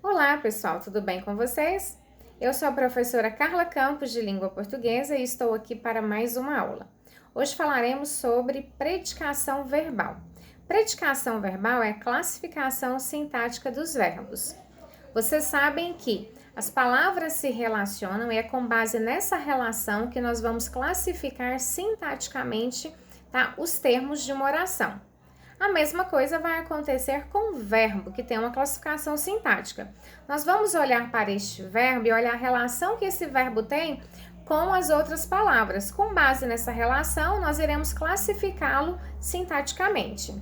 Olá, pessoal, tudo bem com vocês? Eu sou a professora Carla Campos, de Língua Portuguesa, e estou aqui para mais uma aula. Hoje falaremos sobre predicação verbal. Predicação verbal é a classificação sintática dos verbos. Vocês sabem que as palavras se relacionam e é com base nessa relação que nós vamos classificar sintaticamente, tá, os termos de uma oração. A mesma coisa vai acontecer com o verbo, que tem uma classificação sintática. Nós vamos olhar para este verbo e olhar a relação que esse verbo tem com as outras palavras. Com base nessa relação, nós iremos classificá-lo sintaticamente.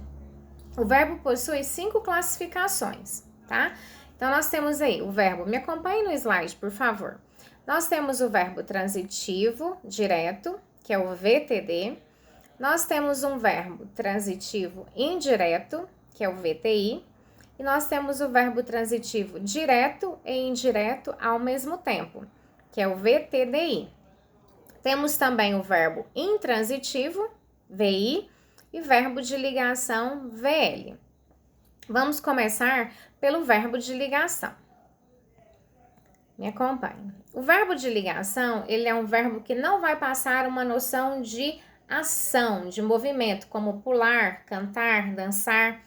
O verbo possui 5 classificações, tá? Então, nós temos aí o verbo, me acompanhe no slide, por favor. Nós temos o verbo transitivo, direto, que é o VTD. Nós temos um verbo transitivo indireto, que é o VTI, e nós temos o verbo transitivo direto e indireto ao mesmo tempo, que é o VTDI. Temos também o verbo intransitivo, VI, e verbo de ligação, VL. Vamos começar pelo verbo de ligação. Me acompanhe. O verbo de ligação, ele é um verbo que não vai passar uma noção de ação, de movimento, como pular, cantar, dançar.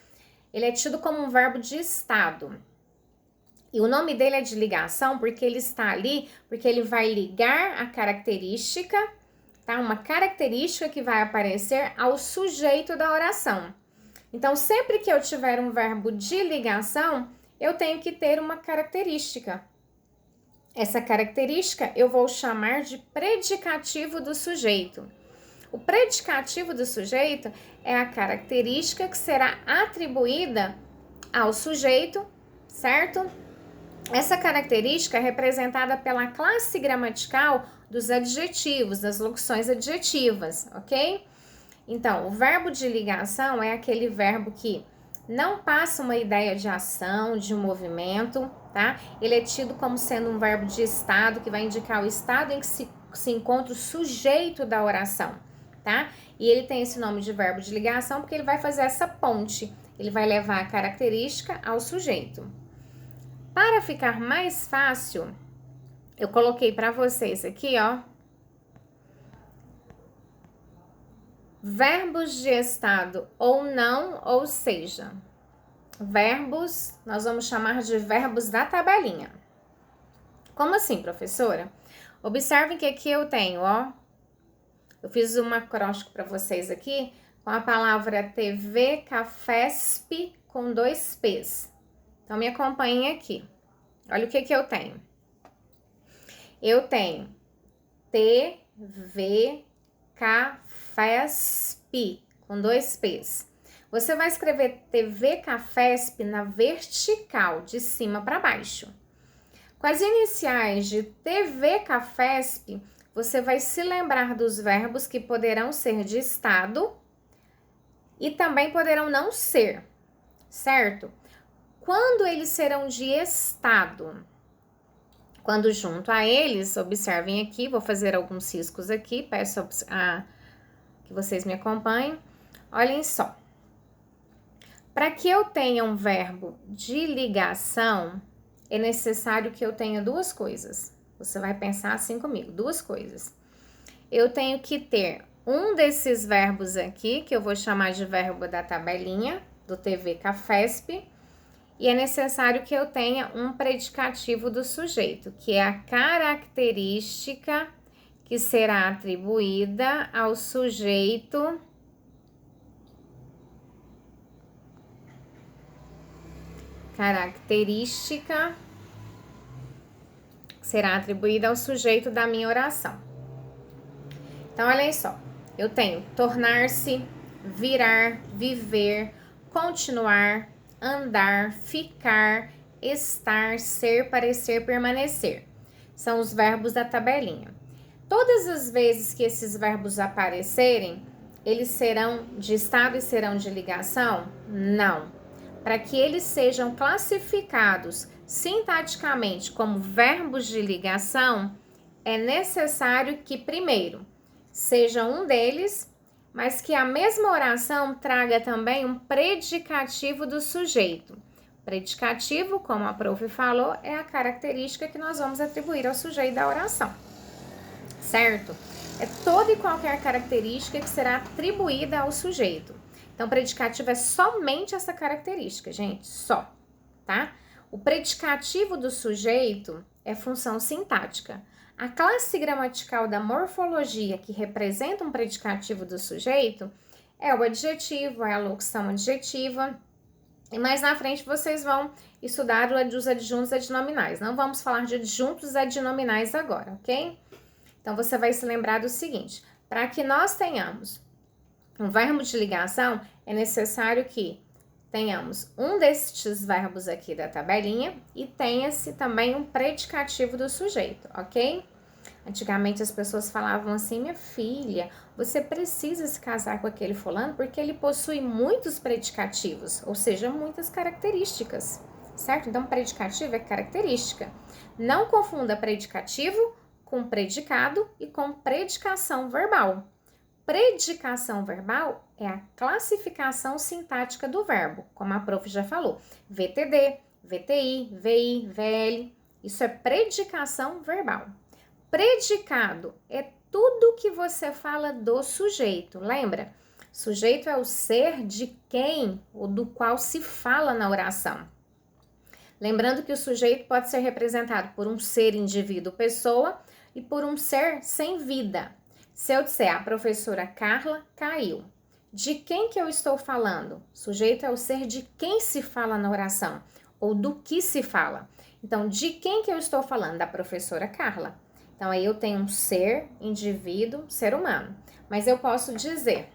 Ele é tido como um verbo de estado. E o nome dele é de ligação porque ele está ali, porque ele vai ligar a característica, tá? Uma característica que vai aparecer ao sujeito da oração. Então, sempre que eu tiver um verbo de ligação, eu tenho que ter uma característica. Essa característica eu vou chamar de predicativo do sujeito. O predicativo do sujeito é a característica que será atribuída ao sujeito, certo? Essa característica é representada pela classe gramatical dos adjetivos, das locuções adjetivas, ok? Então, o verbo de ligação é aquele verbo que não passa uma ideia de ação, de um movimento, tá? Ele é tido como sendo um verbo de estado, que vai indicar o estado em que se encontra o sujeito da oração. Tá? E ele tem esse nome de verbo de ligação porque ele vai fazer essa ponte, ele vai levar a característica ao sujeito. Para ficar mais fácil, eu coloquei para vocês aqui, ó, verbos de estado ou não, ou seja, verbos, nós vamos chamar de verbos da tabelinha. Como assim, professora? Observem que aqui eu tenho, ó, eu fiz um acróstico para vocês aqui com a palavra TV Cafesp com 2 P's. Então, me acompanhem aqui. Olha o que eu tenho. Eu tenho TV Cafesp com 2 P's. Você vai escrever TV Cafesp na vertical, de cima para baixo. Com as iniciais de TV Cafesp, você vai se lembrar dos verbos que poderão ser de estado e também poderão não ser, certo? Quando eles serão de estado? Quando junto a eles, observem aqui, vou fazer alguns riscos aqui, peço que vocês me acompanhem. Olhem só. Para que eu tenha um verbo de ligação, é necessário que eu tenha 2 coisas. Você vai pensar assim comigo, 2 coisas. Eu tenho que ter um desses verbos aqui, que eu vou chamar de verbo da tabelinha, do TV Cafesp, e é necessário que eu tenha um predicativo do sujeito, que é a característica que será atribuída ao sujeito será atribuída ao sujeito da minha oração. Então, olhem só. Eu tenho tornar-se, virar, viver, continuar, andar, ficar, estar, ser, parecer, permanecer. São os verbos da tabelinha. Todas as vezes que esses verbos aparecerem, eles serão de estado e serão de ligação? Não. Para que eles sejam classificados sintaticamente como verbos de ligação, é necessário que, primeiro, seja um deles, mas que a mesma oração traga também um predicativo do sujeito. Predicativo, como a prof falou, é a característica que nós vamos atribuir ao sujeito da oração, certo? É toda e qualquer característica que será atribuída ao sujeito. Então, predicativo é somente essa característica, gente, só, tá? O predicativo do sujeito é função sintática. A classe gramatical da morfologia que representa um predicativo do sujeito é o adjetivo, é a locução adjetiva. E mais na frente vocês vão estudar os adjuntos adnominais. Não vamos falar de adjuntos adnominais agora, ok? Então, você vai se lembrar do seguinte: para que nós tenhamos um verbo de ligação, é necessário que tenhamos um destes verbos aqui da tabelinha e tenha-se também um predicativo do sujeito, ok? Antigamente as pessoas falavam assim: minha filha, você precisa se casar com aquele fulano porque ele possui muitos predicativos, ou seja, muitas características, certo? Então, predicativo é característica. Não confunda predicativo com predicado e com predicação verbal. Predicação verbal é a classificação sintática do verbo, como a prof já falou. VTD, VTI, VI, VL, isso é predicação verbal. Predicado é tudo que você fala do sujeito, lembra? Sujeito é o ser de quem ou do qual se fala na oração. Lembrando que o sujeito pode ser representado por um ser, indivíduo, pessoa e por um ser sem vida. Se eu disser a professora Carla caiu, de quem que eu estou falando? Sujeito é o ser de quem se fala na oração ou do que se fala. Então, de quem que eu estou falando? Da professora Carla. Então, aí eu tenho um ser, indivíduo, ser humano. Mas eu posso dizer,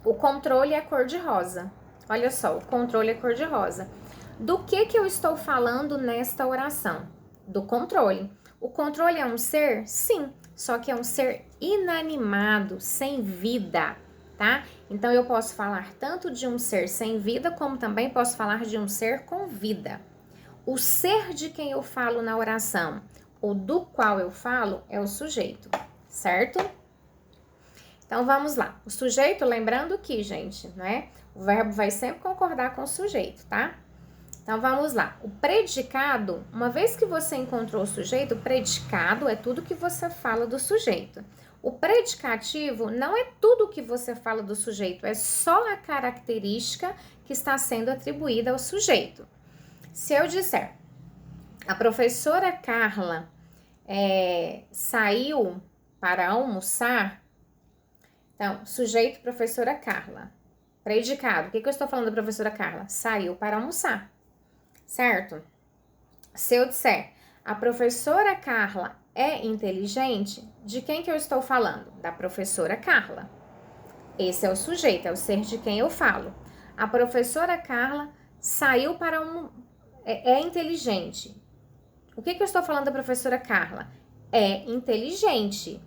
o controle é cor-de-rosa. Olha só, o controle é cor-de-rosa. Do que eu estou falando nesta oração? Do controle. O controle é um ser? Sim, só que é um ser inanimado, sem vida, tá? Então, eu posso falar tanto de um ser sem vida, como também posso falar de um ser com vida. O ser de quem eu falo na oração, ou do qual eu falo, é o sujeito, certo? Então, vamos lá. O sujeito, lembrando que, gente, né? O verbo vai sempre concordar com o sujeito, tá? Então, vamos lá. O predicado, uma vez que você encontrou o sujeito, o predicado é tudo que você fala do sujeito. O predicativo não é tudo que você fala do sujeito, é só a característica que está sendo atribuída ao sujeito. Se eu disser, a professora Carla saiu para almoçar, então, sujeito, professora Carla. Predicado, o que eu estou falando da professora Carla? Saiu para almoçar, certo? Se eu disser, a professora Carla é inteligente, de quem que eu estou falando? Da professora Carla. Esse é o sujeito, é o ser de quem eu falo. A professora Carla saiu para é inteligente. O que eu estou falando da professora Carla? É inteligente.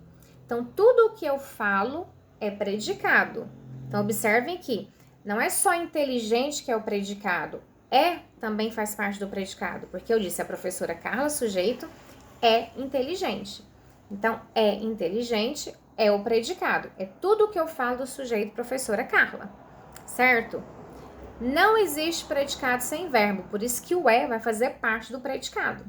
Então, tudo o que eu falo é predicado. Então, observem que não é só inteligente que é o predicado, também faz parte do predicado, porque eu disse a professora Carla, sujeito, é inteligente. Então, é inteligente é o predicado. É tudo o que eu falo do sujeito professora Carla, certo? Não existe predicado sem verbo, por isso que o vai fazer parte do predicado.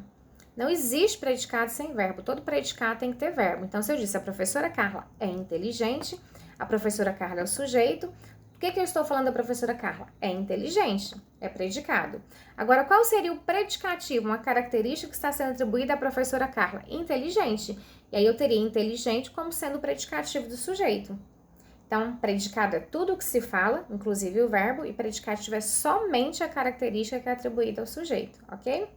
Não existe predicado sem verbo, todo predicado tem que ter verbo. Então, se eu disse a professora Carla é inteligente, a professora Carla é o sujeito, o que eu estou falando da professora Carla? É inteligente, é predicado. Agora, qual seria o predicativo, uma característica que está sendo atribuída à professora Carla? Inteligente. E aí eu teria inteligente como sendo o predicativo do sujeito. Então, predicado é tudo o que se fala, inclusive o verbo, e predicativo é somente a característica que é atribuída ao sujeito, ok?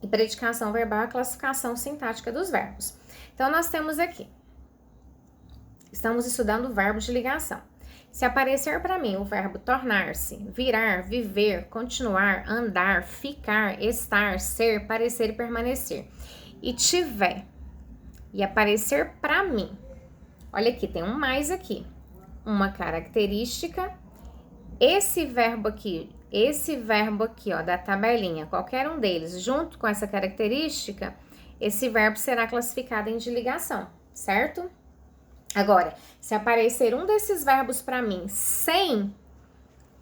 E predicação verbal é a classificação sintática dos verbos. Então, nós temos aqui, estamos estudando o verbo de ligação. Se aparecer para mim o verbo tornar-se, virar, viver, continuar, andar, ficar, estar, ser, parecer e permanecer, e tiver, e aparecer para mim, olha aqui, tem um mais aqui, uma característica, esse verbo aqui, ó, da tabelinha, qualquer um deles, junto com essa característica, esse verbo será classificado em de ligação, certo? Agora, se aparecer um desses verbos para mim sem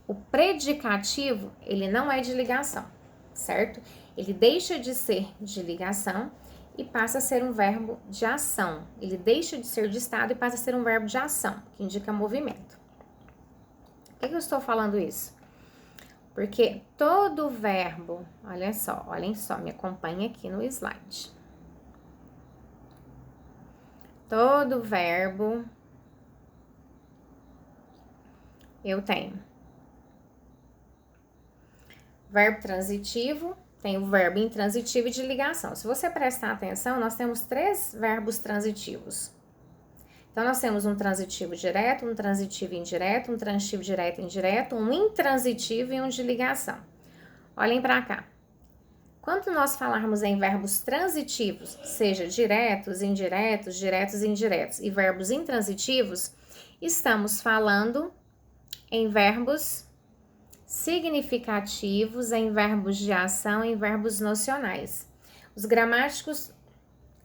O predicativo, ele não é de ligação, certo? Ele deixa de ser de ligação e passa a ser um verbo de ação. Ele deixa de ser de estado e passa a ser um verbo de ação, que indica movimento. Por que eu estou falando isso? Porque todo verbo, olhem só, me acompanha aqui no slide. Todo verbo eu tenho verbo transitivo, tem o verbo intransitivo e de ligação. Se você prestar atenção, nós temos 3 verbos transitivos. Então, nós temos um transitivo direto, um transitivo indireto, um transitivo direto e indireto, um intransitivo e um de ligação. Olhem para cá. Quando nós falarmos em verbos transitivos, seja diretos, indiretos, diretos e indiretos, e verbos intransitivos, estamos falando em verbos significativos, em verbos de ação, em verbos nocionais. Os gramáticos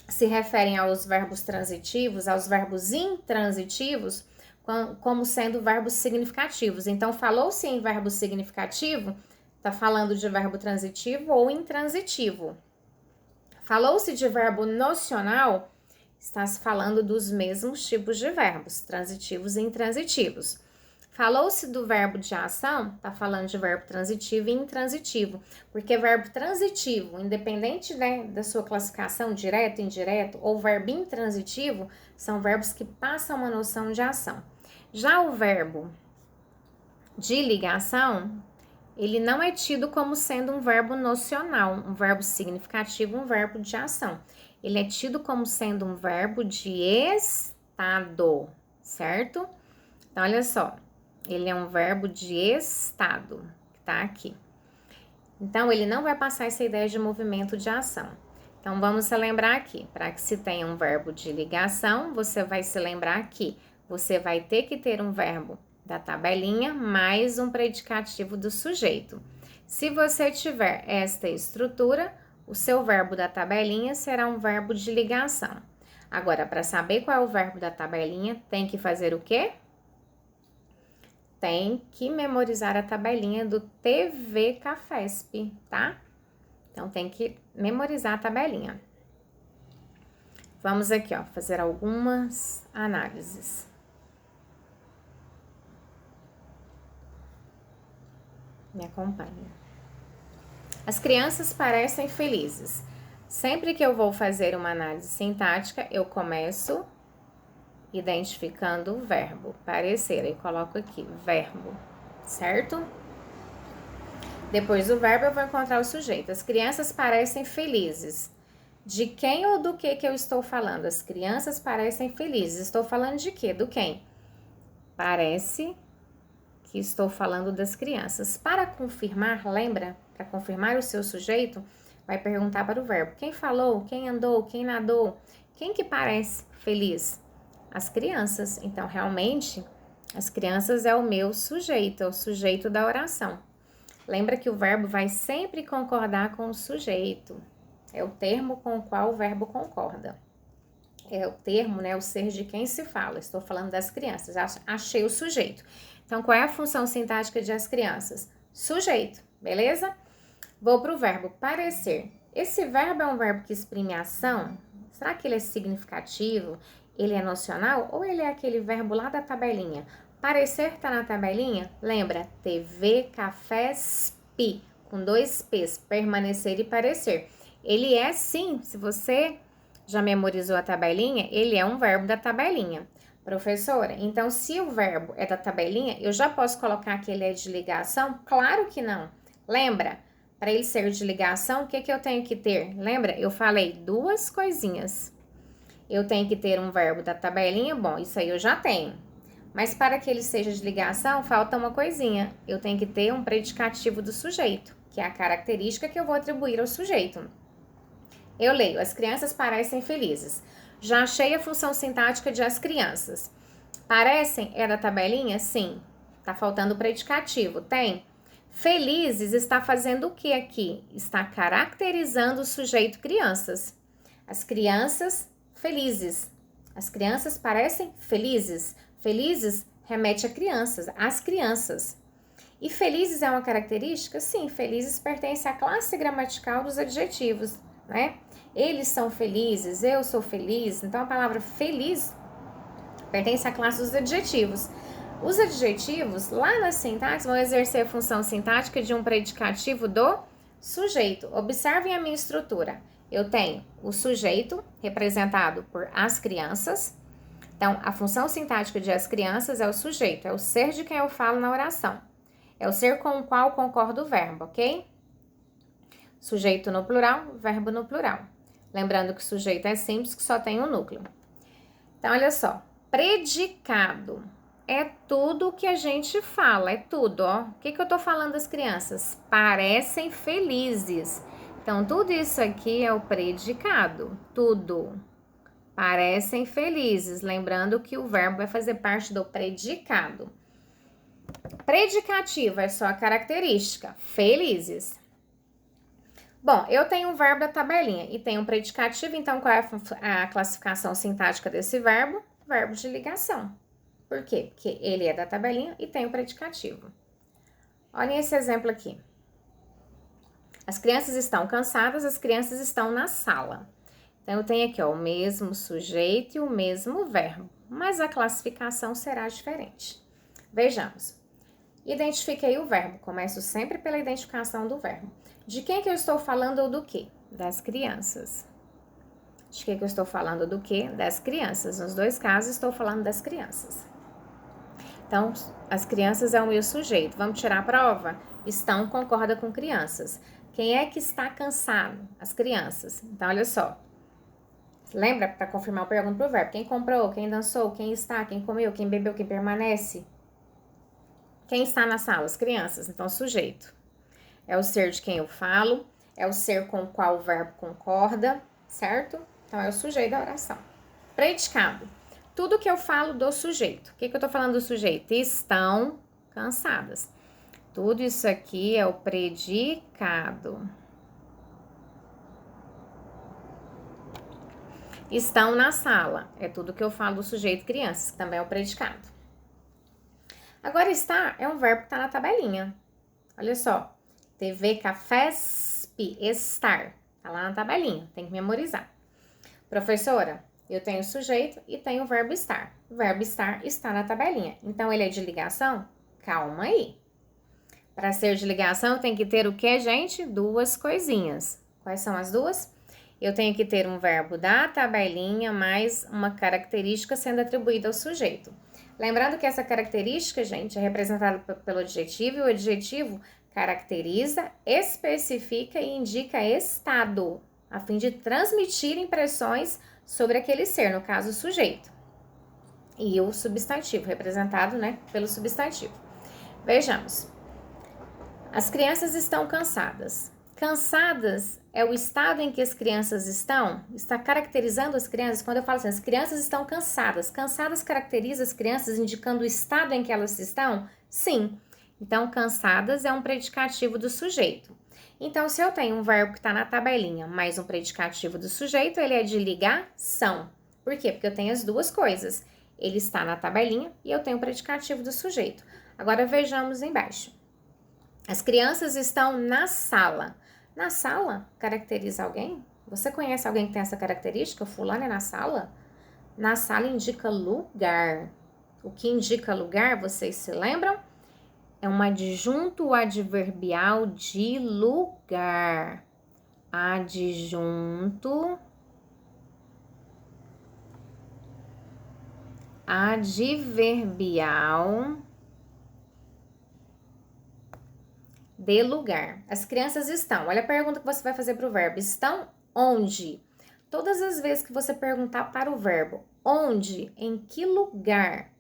se referem aos verbos transitivos, aos verbos intransitivos, como sendo verbos significativos. Então, falou-se em verbo significativo, está falando de verbo transitivo ou intransitivo. Falou-se de verbo nocional, está se falando dos mesmos tipos de verbos, transitivos e intransitivos. Falou-se do verbo de ação, está falando de verbo transitivo e intransitivo, porque verbo transitivo, independente, né, da sua classificação, direto, indireto, ou verbo intransitivo, são verbos que passam uma noção de ação. Já o verbo de ligação, ele não é tido como sendo um verbo nocional, um verbo significativo, um verbo de ação. Ele é tido como sendo um verbo de estado, certo? Então, olha só. Ele é um verbo de estado, que tá aqui. Então, ele não vai passar essa ideia de movimento de ação. Então, vamos se lembrar aqui. Para que se tenha um verbo de ligação, você vai se lembrar que você vai ter que ter um verbo da tabelinha mais um predicativo do sujeito. Se você tiver esta estrutura, o seu verbo da tabelinha será um verbo de ligação. Agora, para saber qual é o verbo da tabelinha, tem que fazer o quê? Tem que memorizar a tabelinha do TV Cafesp, tá? Então, tem que memorizar a tabelinha. Vamos aqui, ó, fazer algumas análises. Me acompanha. As crianças parecem felizes. Sempre que eu vou fazer uma análise sintática, eu começo identificando o verbo, parecer, e coloco aqui, verbo, certo? Depois do verbo eu vou encontrar o sujeito. As crianças parecem felizes. De quem ou do que eu estou falando? As crianças parecem felizes. Estou falando de quê? Do quem? Parece que estou falando das crianças. Para confirmar, lembra? Para confirmar o seu sujeito, vai perguntar para o verbo. Quem falou? Quem andou? Quem nadou? Quem que parece feliz? As crianças. Então, realmente, as crianças é o meu sujeito, é o sujeito da oração. Lembra que o verbo vai sempre concordar com o sujeito. É o termo com o qual o verbo concorda. É o termo, né, o ser de quem se fala. Estou falando das crianças. Achei o sujeito. Então, qual é a função sintática de as crianças? Sujeito, beleza? Vou para o verbo parecer. Esse verbo é um verbo que exprime ação? Será que ele é significativo? Ele é nocional ou ele é aquele verbo lá da tabelinha? Parecer tá na tabelinha? Lembra? TV, café, spi, com 2 P's, permanecer e parecer. Ele é sim, se você já memorizou a tabelinha, ele é um verbo da tabelinha. Professora, então se o verbo é da tabelinha, eu já posso colocar que ele é de ligação? Claro que não. Lembra? Para ele ser de ligação, o que eu tenho que ter? Lembra? Eu falei 2 coisinhas. Eu tenho que ter um verbo da tabelinha, bom, isso aí eu já tenho. Mas para que ele seja de ligação, falta uma coisinha. Eu tenho que ter um predicativo do sujeito, que é a característica que eu vou atribuir ao sujeito. Eu leio, as crianças parecem felizes. Já achei a função sintática de as crianças. Parecem é da tabelinha? Sim. Tá faltando o predicativo, tem? Felizes está fazendo o que aqui? Está caracterizando o sujeito crianças. As crianças felizes. As crianças parecem felizes. Felizes remete a crianças, às crianças. E felizes é uma característica? Sim, felizes pertence à classe gramatical dos adjetivos, né? Eles são felizes, eu sou feliz. Então, a palavra feliz pertence à classe dos adjetivos. Os adjetivos, lá na sintaxe, vão exercer a função sintática de um predicativo do sujeito. Observem a minha estrutura. Eu tenho o sujeito, representado por as crianças. Então, a função sintática de as crianças é o sujeito, é o ser de quem eu falo na oração. É o ser com o qual concorda o verbo, ok? Sujeito no plural, verbo no plural. Lembrando que o sujeito é simples, que só tem um núcleo. Então, olha só. Predicado é tudo que a gente fala, é tudo, ó. O que eu tô falando das crianças? Parecem felizes. Então, tudo isso aqui é o predicado. Tudo. Parecem felizes. Lembrando que o verbo vai fazer parte do predicado. Predicativo é só a característica, felizes. Bom, eu tenho um verbo da tabelinha e tenho um predicativo, então qual é a classificação sintática desse verbo? Verbo de ligação. Por quê? Porque ele é da tabelinha e tem o predicativo. Olhem esse exemplo aqui. As crianças estão cansadas, as crianças estão na sala. Então, eu tenho aqui, ó, o mesmo sujeito e o mesmo verbo, mas a classificação será diferente. Vejamos. Identifiquei o verbo. Começo sempre pela identificação do verbo. De quem que eu estou falando ou do quê? Das crianças. De quem que eu estou falando do quê? Das crianças. Nos dois casos, estou falando das crianças. Então, as crianças é o meu sujeito. Vamos tirar a prova? Estão concorda com crianças. Quem é que está cansado? As crianças. Então, olha só. Lembra, para confirmar, eu pergunto pro verbo. Quem comprou? Quem dançou? Quem está? Quem comeu? Quem bebeu? Quem permanece? Quem está na sala? As crianças. Então, sujeito. É o ser de quem eu falo. É o ser com o qual o verbo concorda, certo? Então, é o sujeito da oração. Predicado. Tudo que eu falo do sujeito. O que eu tô falando do sujeito? Estão cansadas. Tudo isso aqui é o predicado. Estão na sala. É tudo que eu falo do sujeito crianças, que também é o predicado. Agora, estar é um verbo que está na tabelinha. Olha só. TV Cafesp, estar. Tá lá na tabelinha. Tem que memorizar. Professora, eu tenho o sujeito e tenho o verbo estar. O verbo estar está na tabelinha. Então, ele é de ligação? Calma aí. Para ser de ligação, tem que ter o que, gente? Duas coisinhas. Quais são as duas? Eu tenho que ter um verbo da tabelinha mais uma característica sendo atribuída ao sujeito. Lembrando que essa característica, gente, é representada pelo adjetivo e o adjetivo caracteriza, especifica e indica estado, a fim de transmitir impressões sobre aquele ser, no caso, o sujeito. E o substantivo, representado, né, pelo substantivo. Vejamos. As crianças estão cansadas. Cansadas é o estado em que as crianças estão, está caracterizando as crianças. Quando eu falo assim, as crianças estão cansadas. Cansadas caracteriza as crianças indicando o estado em que elas estão? Sim. Então, cansadas é um predicativo do sujeito. Então, se eu tenho um verbo que está na tabelinha, mais um predicativo do sujeito, ele é de ligação. Por quê? Porque eu tenho as duas coisas. Ele está na tabelinha e eu tenho o predicativo do sujeito. Agora, vejamos embaixo. As crianças estão na sala. Na sala, caracteriza alguém? Você conhece alguém que tem essa característica? Fulano é na sala? Na sala indica lugar. O que indica lugar, vocês se lembram? É um adjunto adverbial de lugar. Adjunto adverbial de lugar. As crianças estão. Olha a pergunta que você vai fazer para o verbo. Estão onde? Todas as vezes que você perguntar para o verbo onde, em que lugar,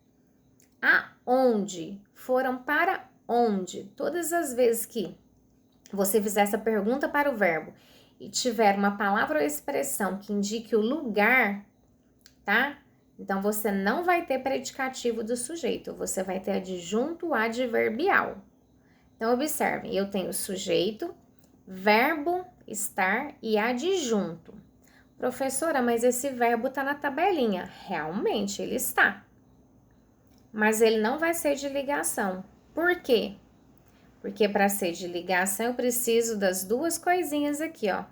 aonde, foram para onde, todas as vezes que você fizer essa pergunta para o verbo e tiver uma palavra ou expressão que indique o lugar, tá? Então, você não vai ter predicativo do sujeito, você vai ter adjunto adverbial. Então, observem, eu tenho sujeito, verbo, estar e adjunto. Professora, mas esse verbo está na tabelinha. Realmente, ele está. Mas ele não vai ser de ligação. Por quê? Porque para ser de ligação eu preciso das duas coisinhas aqui, ó.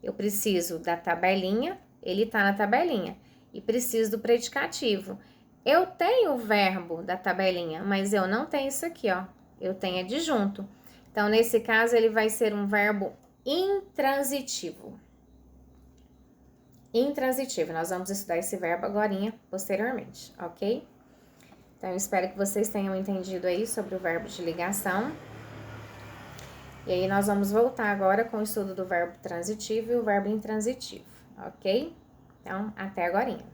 Eu preciso da tabelinha, ele tá na tabelinha, e preciso do predicativo. Eu tenho o verbo da tabelinha, mas eu não tenho isso aqui, ó. Eu tenho adjunto. Então, nesse caso, ele vai ser um verbo intransitivo. Intransitivo. Nós vamos estudar esse verbo agorinha, posteriormente, ok? Então, eu espero que vocês tenham entendido aí sobre o verbo de ligação. E aí, nós vamos voltar agora com o estudo do verbo transitivo e o verbo intransitivo, ok? Então, até agorinha.